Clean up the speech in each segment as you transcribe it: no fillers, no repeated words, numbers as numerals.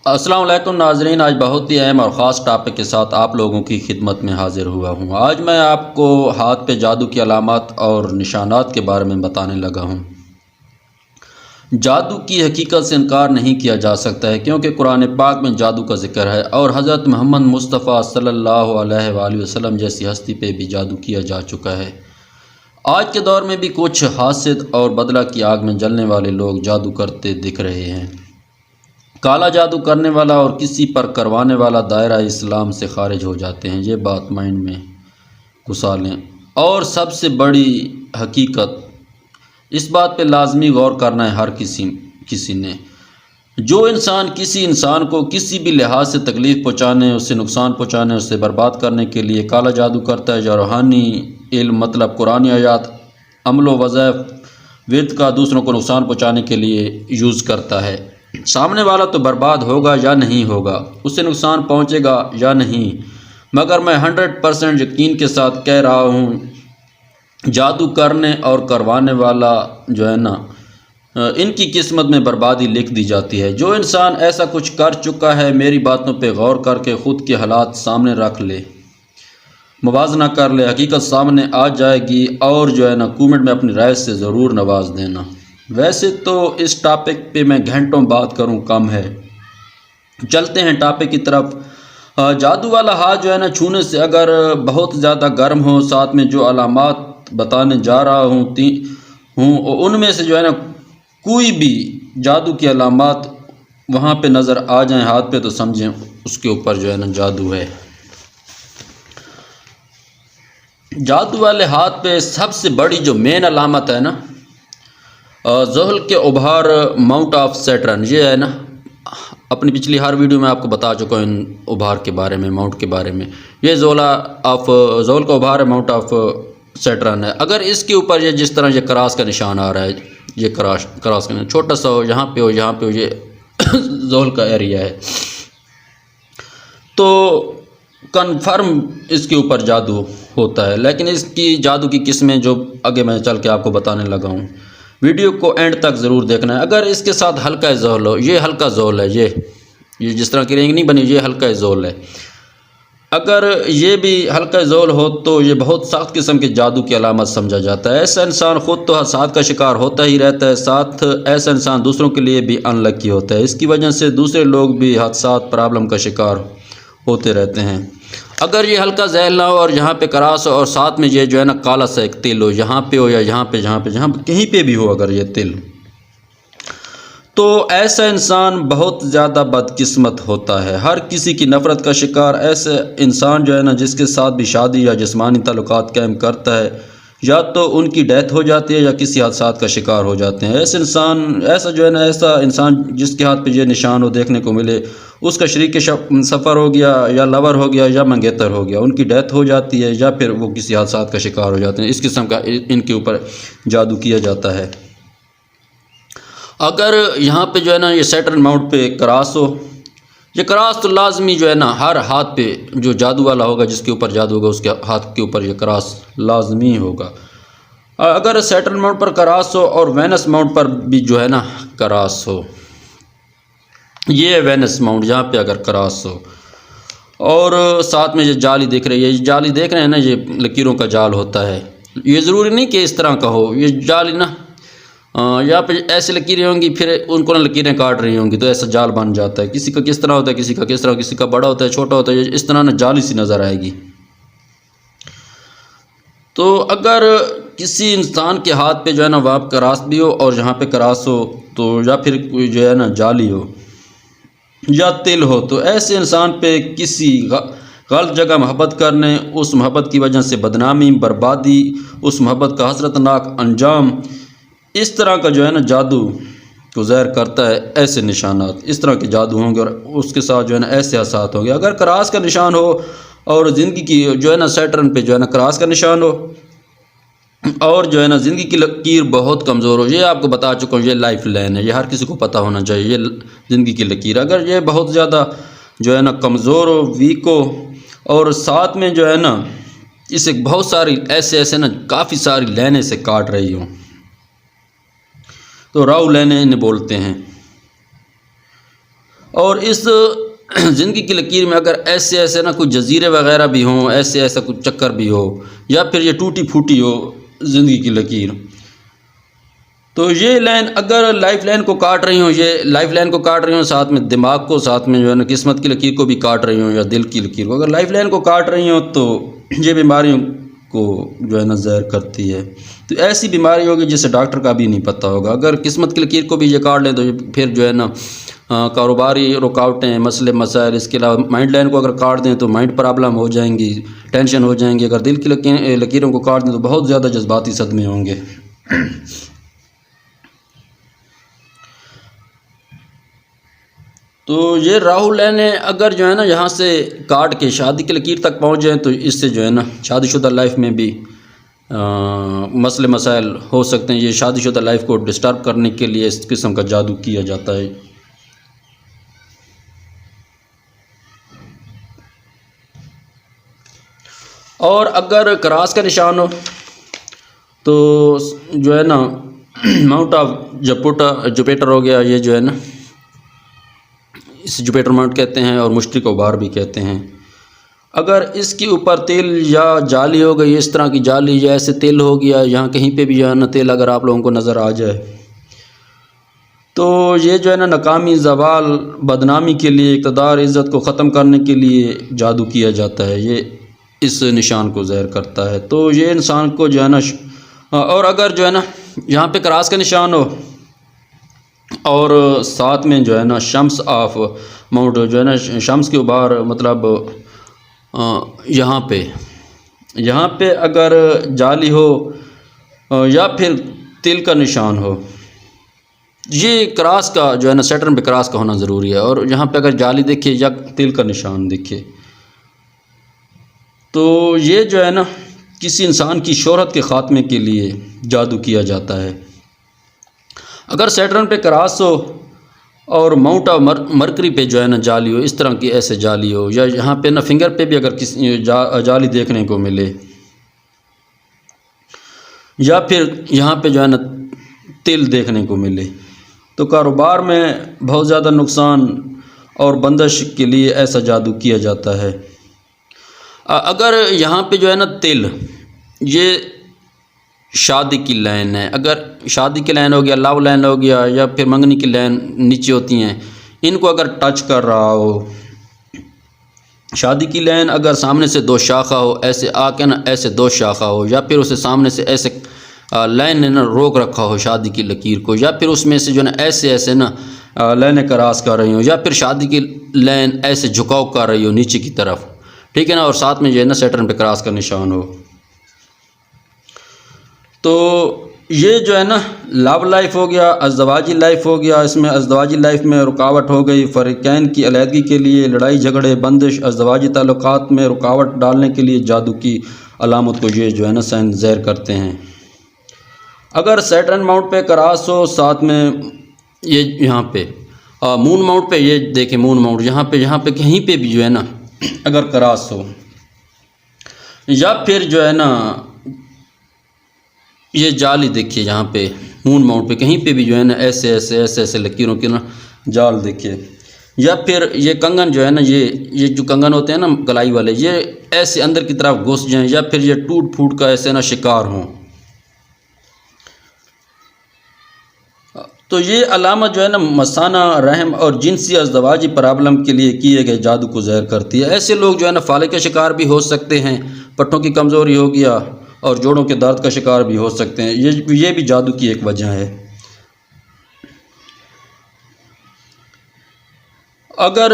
السلام علیکم ناظرین، آج بہت ہی اہم اور خاص ٹاپک کے ساتھ آپ لوگوں کی خدمت میں حاضر ہوا ہوں۔ آج میں آپ کو ہاتھ پہ جادو کی علامات اور نشانات کے بارے میں بتانے لگا ہوں۔ جادو کی حقیقت سے انکار نہیں کیا جا سکتا ہے، کیونکہ قرآن پاک میں جادو کا ذکر ہے اور حضرت محمد مصطفیٰ صلی اللہ علیہ وآلہ وسلم جیسی ہستی پہ بھی جادو کیا جا چکا ہے۔ آج کے دور میں بھی کچھ حاسد اور بدلہ کی آگ میں جلنے والے لوگ جادو کرتے دکھ رہے ہیں۔ کالا جادو کرنے والا اور کسی پر کروانے والا دائرہ اسلام سے خارج ہو جاتے ہیں، یہ بات مائنڈ میں گھسا لیں۔ اور سب سے بڑی حقیقت، اس بات پہ لازمی غور کرنا ہے ہر کسی نے، جو انسان کسی انسان کو کسی بھی لحاظ سے تکلیف پہنچانے، اسے نقصان پہنچانے، اسے برباد کرنے کے لیے کالا جادو کرتا ہے، یا روحانی علم مطلب قرآن آیات، عمل و وظائف، ورد کا دوسروں کو نقصان پہنچانے کے لیے یوز کرتا ہے، سامنے والا تو برباد ہوگا یا نہیں ہوگا، اسے نقصان پہنچے گا یا نہیں، مگر میں 100% یقین کے ساتھ کہہ رہا ہوں، جادو کرنے اور کروانے والا جو ہے نا، ان کی قسمت میں بربادی لکھ دی جاتی ہے۔ جو انسان ایسا کچھ کر چکا ہے، میری باتوں پہ غور کر کے خود کے حالات سامنے رکھ لے، موازنہ کر لے، حقیقت سامنے آ جائے گی، اور جو ہے نا کومنٹ میں اپنی رائے سے ضرور نواز دینا۔ ویسے تو اس ٹاپک پہ میں گھنٹوں بات کروں کم ہے، چلتے ہیں ٹاپک کی طرف۔ جادو والا ہاتھ جو ہے نا چھونے سے اگر بہت زیادہ گرم ہو، ساتھ میں جو علامات بتانے جا رہا ہوں ان میں سے جو ہے نا کوئی بھی جادو کی علامات وہاں پہ نظر آ جائیں ہاتھ پہ، تو سمجھیں اس کے اوپر جو ہے نا جادو ہے۔ جادو والے ہاتھ پہ سب سے بڑی جو مین علامت ہے نا، زحل کے ابھار، ماؤنٹ آف سیٹرن، یہ ہے نا، اپنی پچھلی ہر ویڈیو میں آپ کو بتا چکا ہوں ان ابھار کے بارے میں، ماؤنٹ کے بارے میں۔ یہ زحل کا ابھار ہے، ماؤنٹ آف سیٹرن ہے۔ اگر اس کے اوپر یہ جس طرح یہ کراس کا نشان آ رہا ہے، یہ کراس کا نشان چھوٹا سا ہو، یہاں پہ ہو، یہاں پہ ہو، یہ زحل کا ایریا ہے، تو کنفرم اس کے اوپر جادو ہوتا ہے۔ لیکن اس کی جادو کی قسمیں جو آگے میں چل کے آپ کو بتانے لگا ہوں، ویڈیو کو اینڈ تک ضرور دیکھنا ہے۔ اگر اس کے ساتھ ہلکا زحل ہو، یہ ہلکا زحل ہے، یہ جس طرح کی رنگ نہیں بنی، یہ ہلکا زحل ہے، اگر یہ بھی ہلکا زحل ہو تو یہ بہت سخت قسم کے جادو کی علامت سمجھا جاتا ہے۔ ایسا انسان خود تو حادثات کا شکار ہوتا ہی رہتا ہے، ساتھ ایسا انسان دوسروں کے لیے بھی ان لکی ہوتا ہے، اس کی وجہ سے دوسرے لوگ بھی حادثات، پرابلم کا شکار ہوتے رہتے ہیں۔ اگر یہ ہلکا زحل نہ ہو اور یہاں پہ کراس ہو، اور ساتھ میں یہ جو ہے نا کالا سا ایک تل ہو، یہاں پہ ہو یا یہاں پہ کہیں پہ بھی ہو، اگر یہ تل، تو ایسا انسان بہت زیادہ بدقسمت ہوتا ہے، ہر کسی کی نفرت کا شکار۔ ایسا انسان جو ہے نا جس کے ساتھ بھی شادی یا جسمانی تعلقات قائم کرتا ہے، یا تو ان کی ڈیتھ ہو جاتی ہے یا کسی حادثات کا شکار ہو جاتے ہیں۔ ایسا انسان جس کے ہاتھ پہ یہ نشان ہو، دیکھنے کو ملے، اس کا شریک سفر ہو گیا، یا لور ہو گیا، یا منگیتر ہو گیا، ان کی ڈیتھ ہو جاتی ہے، یا پھر وہ کسی حادثات کا شکار ہو جاتے ہیں۔ اس قسم کا ان کے اوپر جادو کیا جاتا ہے۔ اگر یہاں پہ جو ہے نا یہ سیٹرن ماؤنٹ پہ کراس ہو، یہ کراس تو لازمی جو ہے نا ہر ہاتھ پہ جو جادو والا ہوگا، جس کے اوپر جادو ہوگا، اس کے ہاتھ کے اوپر یہ کراس لازمی ہوگا۔ اگر سیٹرن ماؤنٹ پر کراس ہو اور وینس ماؤنٹ پر بھی جو ہے نا کراس ہو، یہ وینس ماؤنٹ، یہاں پہ اگر کراس ہو، اور ساتھ میں یہ جالی دیکھ رہی ہے، یہ جالی دیکھ رہے ہیں نا، یہ لکیروں کا جال ہوتا ہے۔ یہ ضروری نہیں کہ اس طرح کا ہو، یہ جالی نا یہاں پہ ایسے لکیریں ہوں گی، پھر ان کو نا لکیریں کاٹ رہی ہوں گی، تو ایسا جال بن جاتا ہے۔ کسی کا کس طرح ہوتا ہے، کسی کا کس طرح، کسی کا بڑا ہوتا ہے، چھوٹا ہوتا ہے، اس طرح نا جالی سی نظر آئے گی۔ تو اگر کسی انسان کے ہاتھ پہ جو ہے نا وہاں کراس بھی ہو اور یہاں پہ کراس ہو، تو یا پھر کوئی جو ہے نا جالی ہو یا تل ہو، تو ایسے انسان پہ کسی غلط جگہ محبت کرنے، اس محبت کی وجہ سے بدنامی، بربادی، اس محبت کا حسرتناک انجام، اس طرح کا جو ہے نا جادو کو ظاہر کرتا ہے۔ ایسے نشانات، اس طرح کے جادو ہوں گے، اور اس کے ساتھ جو ہے نا ایسے حادثات ہوں گے۔ اگر کراس کا نشان ہو اور زندگی کی جو ہے نا سیٹرن پہ جو ہے نا کراس کا نشان ہو، اور جو ہے نا زندگی کی لکیر بہت کمزور ہو، یہ آپ کو بتا چکا ہوں، یہ لائف لائن ہے، یہ ہر کسی کو پتہ ہونا چاہیے، یہ زندگی کی لکیر۔ اگر یہ بہت زیادہ جو ہے نا کمزور ہو، ویک ہو، اور ساتھ میں جو ہے نا اسے بہت ساری ایسے نا کافی ساری لائنیں سے کاٹ رہی ہوں، تو راؤ لائنیں انہیں بولتے ہیں۔ اور اس زندگی کی لکیر میں اگر ایسے نا کچھ جزیرے وغیرہ بھی ہوں، ایسا کچھ چکر بھی ہو، یا پھر یہ ٹوٹی پھوٹی ہو زندگی کی لکیر، تو یہ لائن اگر لائف لائن کو کاٹ رہی ہوں، یہ لائف لائن کو کاٹ رہی ہوں، ساتھ میں دماغ کو، ساتھ میں جو ہے نا قسمت کی لکیر کو بھی کاٹ رہی ہوں، یا دل کی لکیر کو، اگر لائف لائن کو کاٹ رہی ہوں تو یہ بیماریوں کو جو ہے نا زہر کرتی ہے۔ تو ایسی بیماری ہوگی جسے ڈاکٹر کا بھی نہیں پتہ ہوگا۔ اگر قسمت کی لکیر کو بھی یہ کاٹ لیں تو پھر جو ہے نا کاروباری رکاوٹیں، مسئلے مسائل، اس کے علاوہ مائنڈ لائن کو اگر کاٹ دیں تو مائنڈ پرابلم ہو جائیں گی، ٹینشن ہو جائیں گی۔ اگر دل کی لکیروں کو کاٹ دیں تو بہت زیادہ جذباتی صدمے ہوں گے۔ تو یہ راہو لائنیں اگر جو ہے نا یہاں سے کاٹ کے شادی کی لکیر تک پہنچ جائیں تو اس سے جو ہے نا شادی شدہ لائف میں بھی مسئلے مسائل ہو سکتے ہیں۔ یہ شادی شدہ لائف کو ڈسٹرب کرنے کے لیے اس قسم کا جادو کیا جاتا ہے۔ اور اگر کراس کا نشان ہو تو جو ہے نا ماؤنٹ آف جوپیٹر ہو گیا، یہ جو ہے نا اس جوپیٹر ماؤنٹ کہتے ہیں، اور مشتری کو بار بھی کہتے ہیں۔ اگر اس کے اوپر تیل یا جالی ہو گئی، اس طرح کی جالی یا ایسے تیل ہو گیا، یہاں کہیں پہ بھی جو ہے نا تیل اگر آپ لوگوں کو نظر آ جائے تو یہ جو ہے نا ناکامی، زوال، بدنامی کے لیے، اقتدار، عزت کو ختم کرنے کے لیے جادو کیا جاتا ہے۔ یہ اس نشان کو ظاہر کرتا ہے۔ تو یہ انسان کو جو ہے نا اور اگر جو ہے نا یہاں پہ کراس کا نشان ہو اور ساتھ میں جو ہے نا شمس آف ماؤنٹ جو ہے نا شمس کے ابھار، مطلب یہاں پہ اگر جالی ہو یا پھر تل کا نشان ہو، یہ کراس کا جو ہے نا سیٹرن پہ کراس کا ہونا ضروری ہے۔ اور یہاں پہ اگر جالی دیکھے یا تل کا نشان دیکھے تو یہ جو ہے نا کسی انسان کی شہرت کے خاتمے کے لیے جادو کیا جاتا ہے۔ اگر سیٹرن پہ کراس ہو اور ماؤنٹ آف مرکری پہ جو ہے نا جالی ہو، اس طرح کی ایسے جالی ہو، یا یہاں پہ نا فنگر پہ بھی اگر کسی جالی دیکھنے کو ملے، یا پھر یہاں پہ جو ہے نا تل دیکھنے کو ملے، تو کاروبار میں بہت زیادہ نقصان اور بندش کے لیے ایسا جادو کیا جاتا ہے۔ اگر یہاں پہ جو ہے نا تل، یہ شادی کی لائن ہے، اگر شادی کی لائن ہو گیا، لو لائن ہو گیا، یا پھر منگنی کی لائن نیچے ہوتی ہیں، ان کو اگر ٹچ کر رہا ہو، شادی کی لائن اگر سامنے سے دو شاخہ ہو، ایسے آ کے نا ایسے دو شاخہ ہو، یا پھر اسے سامنے سے ایسے لائن نے نا روک رکھا ہو شادی کی لکیر کو، یا پھر اس میں سے جو نا ایسے نا لائنیں کراس کر رہی ہوں، یا پھر شادی کی لائن ایسے جھکاؤ کر رہی ہو نیچے کی طرف، ٹھیک ہے نا، اور ساتھ میں جو ہے نا سیٹرن پہ کراس کا نشان ہو، تو یہ جو ہے نا لو لائف ہو گیا، ازدواجی لائف ہو گیا۔ اس میں ازدواجی لائف میں رکاوٹ ہو گئی، فریقین کی علیحدگی کے لیے، لڑائی جھگڑے، بندش، ازدواجی تعلقات میں رکاوٹ ڈالنے کے لیے جادو کی علامت کو یہ جو ہے نا سائن ظاہر کرتے ہیں۔ اگر سیٹرن ماؤنٹ پہ کراس ہو، ساتھ میں یہ یہاں پہ مون ماؤنٹ پہ، یہ دیکھیں مون ماؤنٹ یہاں پہ کہیں پہ بھی جو ہے نا اگر کراس ہو، یا پھر جو ہے نا یہ جالی دیکھیے یہاں پہ مون ماؤنٹ پہ کہیں پہ بھی جو ہے نا ایسے لکیروں کی نا جال دیکھیے، یا پھر یہ کنگن جو ہے نا یہ جو کنگن ہوتے ہیں نا گلائی والے، یہ ایسے اندر کی طرف گھس جائیں، یا پھر یہ ٹوٹ پھوٹ کا ایسے نا شکار ہوں، تو یہ علامت جو ہے نا مثانہ، رحم اور جنسی ازدواجی پرابلم کے لیے کیے گئے جادو کو ظاہر کرتی ہے۔ ایسے لوگ جو ہے نا فالے کا شکار بھی ہو سکتے ہیں، پٹھوں کی کمزوری ہو گیا اور جوڑوں کے درد کا شکار بھی ہو سکتے ہیں، یہ بھی جادو کی ایک وجہ ہے۔ اگر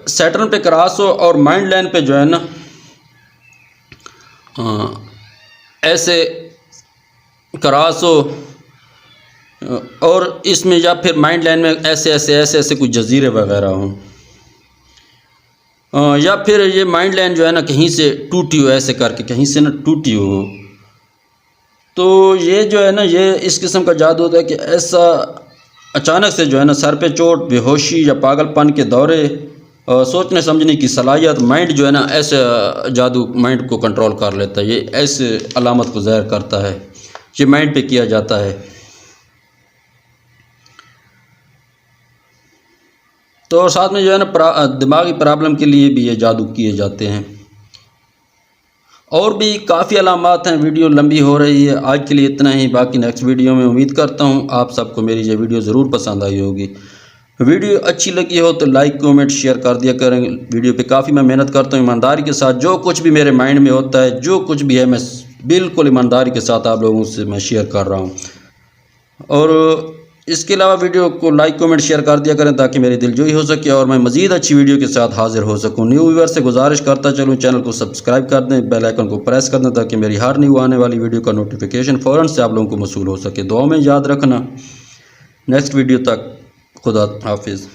سیٹرن پہ کراس ہو اور مائنڈ لائن پہ جو ہے نا ایسے کراس ہو، اور اس میں یا پھر مائنڈ لائن میں ایسے کچھ جزیرے وغیرہ ہوں، یا پھر یہ مائنڈ لائن جو ہے نا کہیں سے ٹوٹی ہو، ایسے کر کے کہیں سے نا ٹوٹی ہو، تو یہ جو ہے نا یہ اس قسم کا جادو ہوتا ہے کہ ایسا اچانک سے جو ہے نا سر پہ چوٹ، بے ہوشی یا پاگل پن کے دورے، سوچنے سمجھنے کی صلاحیت، مائنڈ جو ہے نا ایسے جادو مائنڈ کو کنٹرول کر لیتا ہے، یہ ایسے علامت کو ظاہر کرتا ہے، یہ مائنڈ پہ کیا جاتا ہے۔ تو ساتھ میں جو ہے نا دماغی پرابلم کے لیے بھی یہ جادو کیے جاتے ہیں۔ اور بھی کافی علامات ہیں، ویڈیو لمبی ہو رہی ہے، آج کے لیے اتنا ہی، باقی نیکسٹ ویڈیو میں امید کرتا ہوں آپ سب کو میری یہ ویڈیو ضرور پسند آئی ہوگی۔ ویڈیو اچھی لگی ہو تو لائک کمنٹ شیئر کر دیا کریں، ویڈیو پہ کافی میں محنت کرتا ہوں ایمانداری کے ساتھ، جو کچھ بھی میرے مائنڈ میں ہوتا ہے، جو کچھ بھی ہے، میں بالکل ایمانداری کے ساتھ آپ لوگوں سے میں شیئر کر رہا ہوں۔ اور اس کے علاوہ ویڈیو کو لائک کمنٹ شیئر کر دیا کریں تاکہ میری دلجوئی ہو سکے اور میں مزید اچھی ویڈیو کے ساتھ حاضر ہو سکوں۔ نیو ویور سے گزارش کرتا چلوں چینل کو سبسکرائب کر دیں، بیل آئیکن کو پریس کر دیں تاکہ میری ہر نیو آنے والی ویڈیو کا نوٹیفیکیشن فوراً سے آپ لوگوں کو موصول ہو سکے۔ دعاؤں میں یاد رکھنا۔ نیکسٹ ویڈیو تک خدا حافظ۔